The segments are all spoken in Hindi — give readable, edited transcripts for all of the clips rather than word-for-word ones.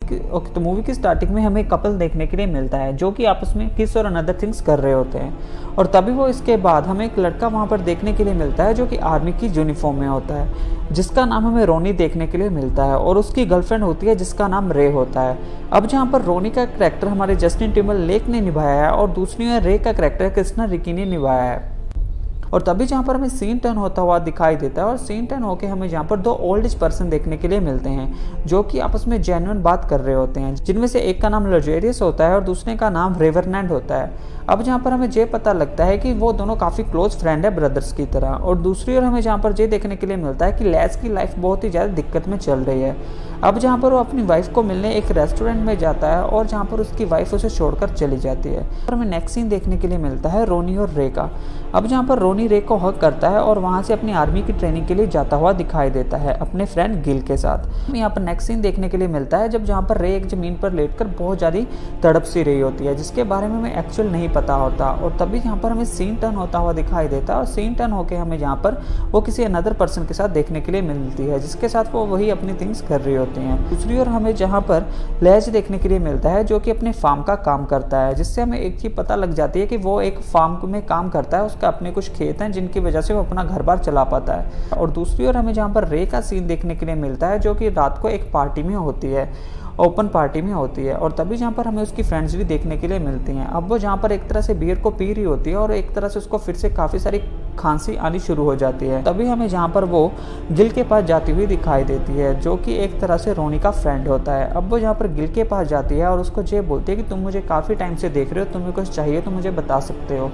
ओके, तो मूवी की स्टार्टिंग में हमें कपल देखने के लिए मिलता है जो कि आपस में किस और अनदर थिंग्स कर रहे होते हैं। और तभी वो इसके बाद हमें एक लड़का वहाँ पर देखने के लिए मिलता है जो कि आर्मी की यूनिफॉर्म में होता है, जिसका नाम हमें रोनी देखने के लिए मिलता है, और उसकी गर्लफ्रेंड होती है जिसका नाम रे होता है। अब जहाँ पर रोनी का करैक्टर हमारे जस्टिन टिम्बरलेक ने निभाया है और दूसरी ओर रे का करैक्टर कृष्णा रिकी ने निभाया है। और तभी जहाँ पर हमें सीन टर्न होता हुआ दिखाई देता है, और सीन टर्न होकर हमें जहाँ पर दो ओल्ड एज पर्सन देखने के लिए मिलते हैं जो कि आपस में जेन्युइन बात कर रहे होते हैं, जिनमें से एक का नाम लग्जरियस होता है और दूसरे का नाम रेवरनैंड होता है। अब जहाँ पर हमें ये पता लगता है कि वो दोनों काफ़ी क्लोज फ्रेंड है, ब्रदर्स की तरह। और दूसरी ओर हमें जहाँ पर ये देखने के लिए मिलता है कि लैज की लाइफ बहुत ही ज़्यादा दिक्कत में चल रही है। अब जहाँ पर वो अपनी वाइफ को मिलने एक रेस्टोरेंट में जाता है और जहाँ पर उसकी वाइफ उसे छोड़कर चली जाती है। और हमें नेक्स्ट सीन देखने के लिए मिलता है रोनी और रे का। अब जहाँ पर रोनी रे को हक करता है और वहाँ से अपनी आर्मी की ट्रेनिंग के लिए जाता हुआ दिखाई देता है अपने फ्रेंड गिल के साथ। हमें यहाँ पर नेक्स्ट सीन देखने के लिए मिलता है जब जहाँ पर रे एक ज़मीन पर लेटकर बहुत ज़्यादा तड़प सी रही होती है, जिसके बारे में हमें एक्चुअल नहीं पता होता। और तभी यहाँ पर हमें सीन टर्न होता हुआ दिखाई देता है, और सीन टर्न होकर हमें यहाँ पर वो किसी अनदर पर्सन के साथ देखने के लिए मिलती है, जिसके साथ वो वही अपनी थिंग्स कर रही होती हैं। दूसरी ओर हमें जहाँ पर लैज देखने के लिए मिलता है जो कि अपने फार्म का काम करता है, जिससे हमें एक चीज़ पता लग जाती है कि वो एक फार्म में काम करता है, उसका अपने कुछ खेत हैं जिनकी वजह से वो अपना घर बार चला पाता है। और दूसरी ओर हमें जहाँ पर रे का सीन देखने के लिए मिलता है जो कि रात को एक पार्टी में होती है, ओपन पार्टी में होती है। और तभी जहाँ पर हमें उसकी फ्रेंड्स भी देखने के लिए मिलती हैं। अब वो जहाँ पर एक तरह से बियर को पी रही होती है और एक तरह से उसको फिर से काफ़ी सारी खांसी आनी शुरू हो जाती है। तभी हमें जहाँ पर वो गिल के पास जाती हुई दिखाई देती है जो कि एक तरह से रोनी का फ्रेंड होता है। अब वो जहाँ पर गिल के पास जाती है और उसको ये बोलती है कि तुम मुझे काफ़ी टाइम से देख रहे हो, तुम्हें कुछ चाहिए तो मुझे बता सकते हो।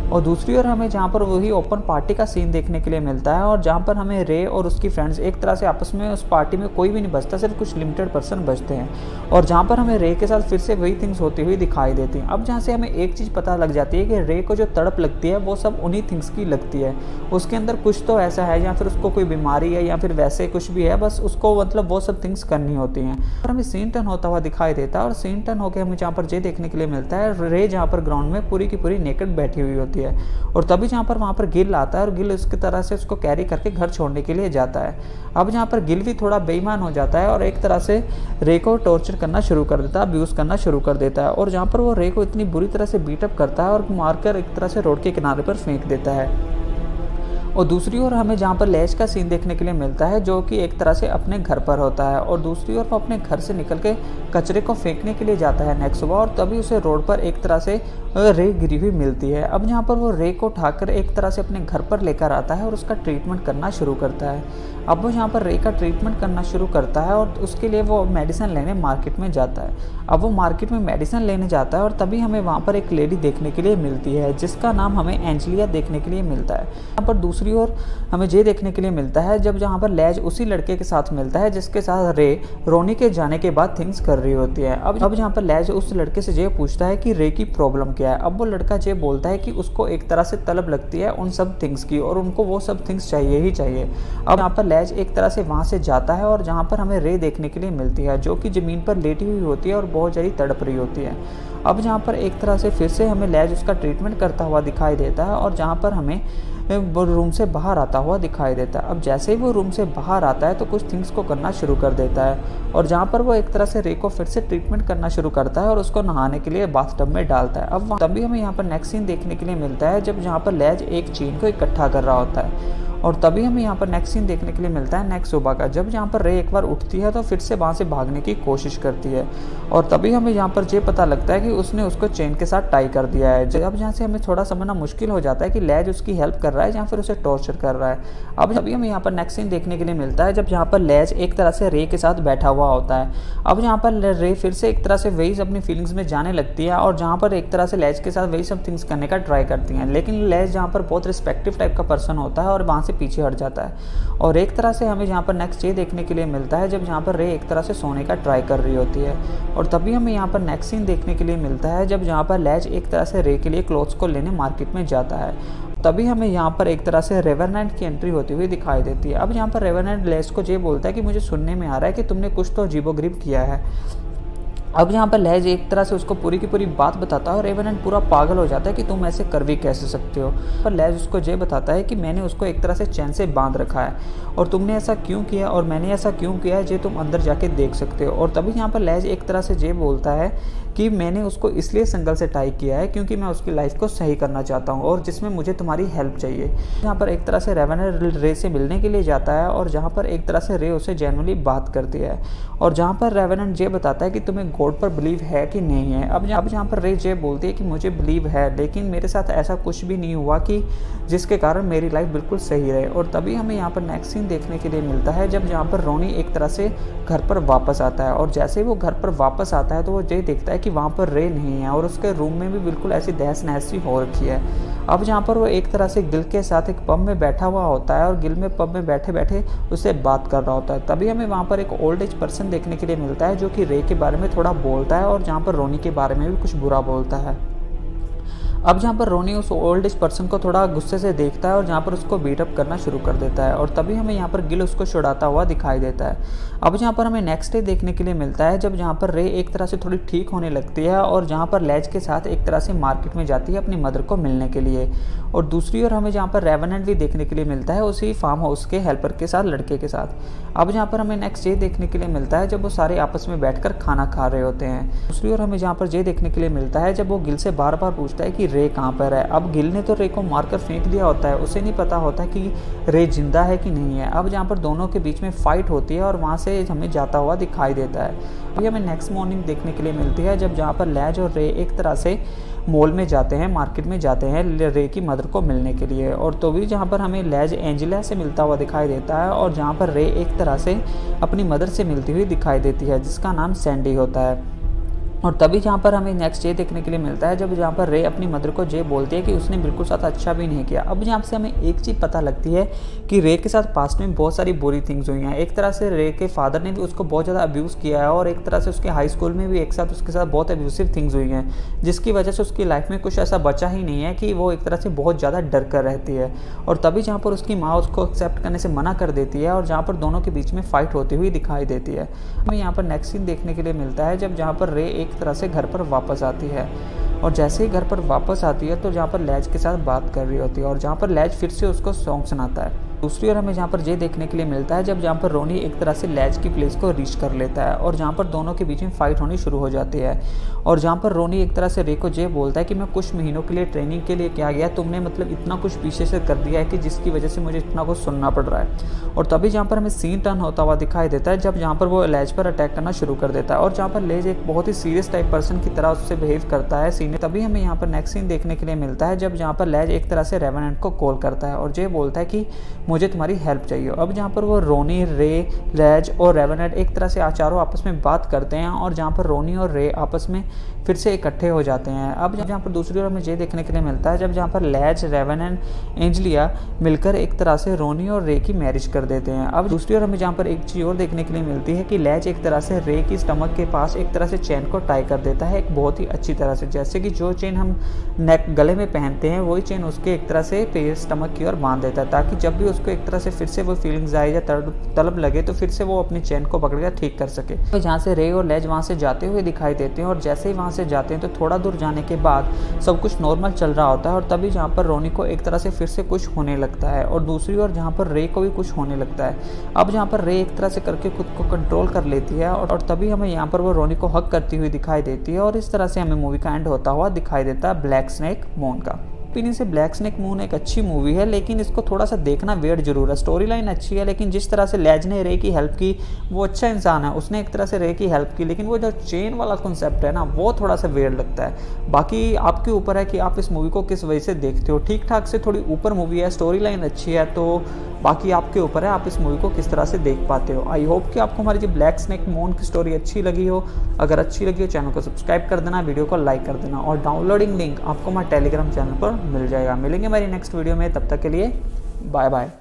और दूसरी ओर हमें जहाँ पर वही ओपन पार्टी का सीन देखने के लिए मिलता है, और जहाँ पर हमें रे और उसकी फ्रेंड्स एक तरह से आपस में उस पार्टी में कोई भी नहीं बचता, सिर्फ कुछ लिमिटेड पर्सन बचते हैं। और जहाँ पर हमें रे के साथ फिर से वही थिंग्स होती हुई दिखाई देती हैं। अब जहाँ से हमें एक चीज़ पता लग जाती है कि रे को जो तड़प लगती है वो सब उन्हीं थिंग्स की लगती है। उसके अंदर कुछ तो ऐसा है, या फिर उसको कोई बीमारी है, या फिर वैसे कुछ भी है, बस उसको मतलब वो सब थिंग्स करनी होती हैं। और हमें सीन टर्न होता हुआ दिखाई देता है, और सीन टर्न होकर हमें जहाँ पर ये देखने के लिए मिलता है रे जहाँ पर ग्राउंड में पूरी की पूरी नेकेड बैठी हुई होती है। और तभी जहाँ पर वहाँ पर गिल आता है और गिल उसकी तरह से उसको कैरी करके घर छोड़ने के लिए जाता है। अब जहाँ पर गिल भी थोड़ा बेईमान हो जाता है और एक तरह से रे को टॉर्चर करना शुरू कर देता है, अब्यूज़ करना शुरू कर देता है। और जहाँ पर वो रे को इतनी बुरी तरह से बीटअप करता है और मारकर एक तरह से रोड के किनारे पर फेंक देता है। और दूसरी ओर हमें जहाँ पर लैज का सीन देखने के लिए मिलता है जो कि एक तरह से अपने घर पर होता है, और दूसरी ओर वो अपने घर से निकल के कचरे को फेंकने के लिए जाता है नेक्स्ट सुबह। और तभी उसे रोड पर एक तरह से रे गिरी हुई मिलती है। अब जहाँ पर वो रे को उठाकर एक तरह से अपने घर पर लेकर आता है और उसका ट्रीटमेंट करना शुरू करता है। अब वो यहाँ पर रे का ट्रीटमेंट करना शुरू करता है और उसके लिए वो मेडिसिन लेने मार्केट में जाता है। अब वो मार्केट में मेडिसिन लेने जाता है और तभी हमें वहाँ पर एक लेडी देखने के लिए मिलती है जिसका नाम हमें एंजेलिया देखने के लिए मिलता है। यहाँ पर दूसरी ओर हमें ये देखने के लिए मिलता है जब जहाँ पर लैज उसी लड़के के साथ मिलता है जिसके साथ रे रोनी के जाने के बाद थिंग्स कर रही होती है। अब जहाँ पर लैज उस लड़के से ये पूछता है कि रे की प्रॉब्लम क्या है। अब वो लड़का ये बोलता है कि उसको एक तरह से तलब लगती है उन सब थिंग्स की और उनको वो सब थिंग्स चाहिए ही चाहिए। अब यहाँ पर लैज एक तरह से वहाँ से जाता है और जहाँ पर हमें रे देखने के लिए मिलती है जो कि ज़मीन पर लेटी हुई होती है और बहुत ज़्यादा तड़प रही होती है। अब जहाँ पर एक तरह से फिर से हमें लैज उसका ट्रीटमेंट करता हुआ दिखाई देता है और जहाँ पर हमें वो रूम से बाहर आता हुआ दिखाई देता है। अब जैसे ही वो रूम से बाहर आता है तो कुछ थिंग्स को करना शुरू कर देता है और जहाँ पर वो एक तरह से रे को फिर से ट्रीटमेंट करना शुरू करता है और उसको नहाने के लिए बाथटब में डालता है। अब तभी हमें यहाँ पर नेक्स्ट सीन देखने के लिए मिलता है जब जहाँ पर लैज एक चेन को इकट्ठा कर रहा होता है और तभी हमें यहाँ पर नेक्स्ट सीन देखने के लिए मिलता है नेक्स्ट सुबह का, जब जहाँ पर रे एक बार उठती है तो फिर से वहाँ से भागने की कोशिश करती है और तभी हमें यहाँ पर ये पता लगता है कि उसने उसको चेन के साथ टाई कर दिया है। अब जहाँ से हमें थोड़ा समझना मुश्किल हो जाता है कि लैज उसकी हेल्प कर रहा है या फिर उसे टॉर्चर कर रहा है। अब तभी हमें यहाँ पर नेक्स्ट सीन देखने के लिए मिलता है जब जहाँ पर लैज एक तरह से रे के साथ बैठा हुआ होता है। अब यहाँ पर रे फिर से एक तरह से वही अपनी फीलिंग्स में जाने लगती है और जहाँ पर एक तरह से लैज के साथ वही सब थिंग्स करने का ट्राई करती हैं, लेकिन लैज जहाँ पर बहुत रिस्पेक्टिव टाइप का पर्सन होता है और वहाँ से पीछे हट जाता है। और एक तरह से हमें यहाँ पर नेक्स्ट ये देखने के लिए मिलता है जब जहाँ पर रे एक तरह से सोने का ट्राई कर रही होती है और तभी हमें यहाँ पर नेक्स्ट सीन देखने के लिए मिलता है जब जहाँ पर लैज एक तरह से रे के लिए क्लोथ्स को लेने मार्केट में जाता है। तभी हमें यहाँ पर एक तरह से रेवरनेंट की एंट्री होती हुई दिखाई देती है। अब यहाँ पर रेवरनेंट लैज को ये बोलता है कि मुझे सुनने में आ रहा है कि तुमने कुछ तो अजीबोगरीब किया है। अब यहाँ पर लहज एक तरह से उसको पूरी की पूरी बात बताता है और रेवेनेंट पूरा पागल हो जाता है कि तुम ऐसे कर भी कैसे सकते हो। पर लहज उसको ये बताता है कि मैंने उसको एक तरह से चैन से बांध रखा है और तुमने ऐसा क्यों किया और मैंने ऐसा क्यों किया है, ये तुम अंदर जाके देख सकते हो। और तभी यहाँ पर लहज एक तरह से ये बोलता है कि मैंने उसको इसलिए संगल से टाई किया है क्योंकि मैं उसकी लाइफ को सही करना चाहता हूँ और जिसमें मुझे तुम्हारी हेल्प चाहिए। यहाँ पर एक तरह से रेवेनेंट रे से मिलने के लिए जाता है और जहाँ पर एक तरह से रे उसे जेन्युइनली बात करती है और जहाँ पर रेवेनेंट ये बताता है कि तुम्हें गॉड पर बिलीव है कि नहीं है। अब जहाँ पर रे जे बोलती है कि मुझे बिलीव है, लेकिन मेरे साथ ऐसा कुछ भी नहीं हुआ कि जिसके कारण मेरी लाइफ बिल्कुल सही रहे। और तभी हमें यहाँ पर नेक्स्ट सीन देखने के लिए मिलता है जब जहाँ पर रोनी एक तरह से घर पर वापस आता है और जैसे ही वो घर पर वापस आता है तो वो ये देखता है कि वहाँ पर रे नहीं है और उसके रूम में भी बिल्कुल ऐसी तहस नहस सी हो रखी है। अब जहाँ पर वो एक तरह से गिल के साथ एक पब में बैठा हुआ होता है और गिल में पब में बैठे बैठे उससे बात कर रहा होता है। तभी हमें वहाँ पर एक ओल्ड एज पर्सन देखने के लिए मिलता है जो कि रे के बारे में थोड़ा बोलता है और जहाँ पर रोनी के बारे में भी कुछ बुरा बोलता है। अब जहाँ पर रोनी उस ओल्ड एज पर्सन को थोड़ा गुस्से से देखता है और जहाँ पर उसको बीटअप करना शुरू कर देता है और तभी हमें यहाँ पर गिल उसको छुड़ाता हुआ दिखाई देता है। अब जहाँ पर हमें नेक्स्ट डे देखने के लिए मिलता है जब जहाँ पर रे एक तरह से थोड़ी ठीक होने लगती है और जहाँ पर लैज के साथ एक तरह से मार्केट में जाती है अपनी मदर को मिलने के लिए। और दूसरी ओर हमें जहाँ पर रेवेनेंट भी देखने के लिए मिलता है उसी फार्म हाउस के हेल्पर के साथ, लड़के के साथ। अब जहाँ पर हमें नेक्स्ट डे देखने के लिए मिलता है जब वो सारे आपस में बैठकर खाना खा रहे होते हैं। दूसरी ओर हमें जहाँ पर ये देखने के लिए मिलता है जब वो गिल से बार बार पूछता है कि रे कहाँ पर है। अब गिल ने तो रे को मारकर फेंक दिया होता है, उसे नहीं पता होता कि रे जिंदा है कि नहीं है। अब जहाँ पर दोनों के बीच में फाइट होती है और वहाँ से हमें जाता हुआ दिखाई देता है। अभी हमें नेक्स्ट मॉर्निंग देखने के लिए मिलती है जब जहाँ पर लैज और रे एक तरह से मॉल में जाते हैं, मार्केट में जाते हैं रे की मदर को मिलने के लिए। और तो भी जहाँ पर हमें लैज एंजेला से मिलता हुआ दिखाई देता है और जहाँ पर रे एक तरह से अपनी मदर से मिलती हुई दिखाई देती है जिसका नाम सैंडी होता है। और तभी जहाँ पर हमें नेक्स्ट डे देखने के लिए मिलता है जब जहाँ पर रे अपनी मदर को जे बोलती है कि उसने बिल्कुल साथ अच्छा भी नहीं किया। अब यहाँ से हमें एक चीज़ पता लगती है कि रे के साथ पास्ट में बहुत सारी बुरी थिंग्स हुई हैं। एक तरह से रे के फादर ने भी उसको बहुत ज़्यादा अब्यूज़ किया है और एक तरह से उसके हाई स्कूल में भी एक साथ उसके साथ बहुत अब्यूसिव थिंग्स हुई हैं जिसकी वजह से उसकी लाइफ में कुछ ऐसा बचा ही नहीं है कि वो एक तरह से बहुत ज़्यादा डर कर रहती है। और तभी जहाँ पर उसकी माँ उसको एक्सेप्ट करने से मना कर देती है और जहाँ पर दोनों के बीच में फाइट होती हुई दिखाई देती है। हमें यहाँ पर नेक्स्ट सीन देखने के लिए मिलता है जब जहाँ पर रे एक तरह से घर पर वापस आती है और जैसे ही घर पर वापस आती है तो जहाँ पर लैज के साथ बात कर रही होती है और जहाँ पर लैज फिर से उसको सॉन्ग सुनाता है। दूसरी ओर हमें जहाँ पर ये देखने के लिए मिलता है जब जहाँ पर रोनी एक तरह से लैज की प्लेस को रीच कर लेता है और जहाँ पर दोनों के बीच में फाइट होनी शुरू हो जाती है। और जहाँ पर रोनी एक तरह से रे को ये बोलता है कि मैं कुछ महीनों के लिए ट्रेनिंग के लिए क्या गया, तुमने मतलब इतना कुछ पीछे से कर दिया है कि जिसकी वजह से मुझे इतना कुछ सुनना पड़ रहा है। और तभी जहाँ पर हमें सीन टर्न होता हुआ दिखाई देता है जब जहाँ पर वो लैज पर अटैक करना शुरू कर देता है और जहाँ पर लैज एक बहुत ही सीरियस टाइप पर्सन की तरह उससे बिहेव करता है सीन। तभी हमें यहाँ पर नेक्स्ट सीन देखने के लिए मिलता है जब जहाँ पर लैज एक तरह से रेवेनेंट को कॉल करता है और ये बोलता है कि मुझे तुम्हारी हेल्प चाहिए। अब जहाँ पर वो रोनी, रे, लैज और रेवेनेंट एक तरह से चारों आपस में बात करते हैं और जहाँ पर रोनी और रे आपस में फिर से इकट्ठे हो जाते हैं। अब जहाँ पर दूसरी ओर हमें ये देखने के लिए मिलता है जब जहाँ पर लैज, रेवेनेंट, एंजेलिया मिलकर एक तरह से रोनी और रे की मैरिज कर देते हैं। अब दूसरी ओर हमें जहाँ पर एक चीज़ और देखने के लिए मिलती है कि लैज एक तरह से रे की स्टमक के पास एक तरह से चेन को टाई कर देता है एक बहुत ही अच्छी तरह से, जैसे कि जो चेन हम नेक गले में पहनते हैं वही चेन उसके एक तरह से स्टमक की ओर बांध देता है ताकि जब भी उसको एक तरह से फिर से वो फीलिंग्स आए या तलब लगे तो फिर से वो अपनी चेन को पकड़ कर ठीक कर सके। तो जहाँ से रे और लैज वहाँ से जाते हुए दिखाई देते हैं और जैसे ही वहाँ से जाते हैं तो थोड़ा दूर जाने के बाद सब कुछ नॉर्मल चल रहा होता है और तभी जहाँ पर रोनी को एक तरह से फिर से कुछ होने लगता है और दूसरी ओर जहाँ पर रे को भी कुछ होने लगता है। अब जहाँ पर रे एक तरह से करके खुद को कंट्रोल कर लेती है और तभी हमें यहाँ पर वो रोनी को हक करती हुई दिखाई देती है और इस तरह से हमें मूवी का एंड होता हुआ दिखाई देता है ब्लैक स्नेक मून का। ओपिनियन से ब्लैक स्नेक मून एक अच्छी मूवी है लेकिन इसको थोड़ा सा देखना वेट जरूर है। स्टोरी लाइन अच्छी है लेकिन जिस तरह से लैज ने रे की हेल्प की, वो अच्छा इंसान है, उसने एक तरह से रे की हेल्प की, लेकिन वो जो चेन वाला कॉन्सेप्ट है ना वो थोड़ा सा वेट लगता है। बाकी आपके ऊपर है कि आप इस मूवी को किस वजह से देखते हो। ठीक ठाक से थोड़ी ऊपर मूवी है, स्टोरी लाइन अच्छी है, तो बाकी आपके ऊपर है आप इस मूवी को किस तरह से देख पाते हो। आई होप कि आपको हमारी जो ब्लैक स्नेक मून की स्टोरी अच्छी लगी हो। अगर अच्छी लगी हो चैनल को सब्सक्राइब कर देना, वीडियो को लाइक कर देना और डाउनलोडिंग लिंक आपको हमारे टेलीग्राम चैनल पर मिल जाएगा। मिलेंगे हमारी नेक्स्ट वीडियो में, तब तक के लिए बाय बाय।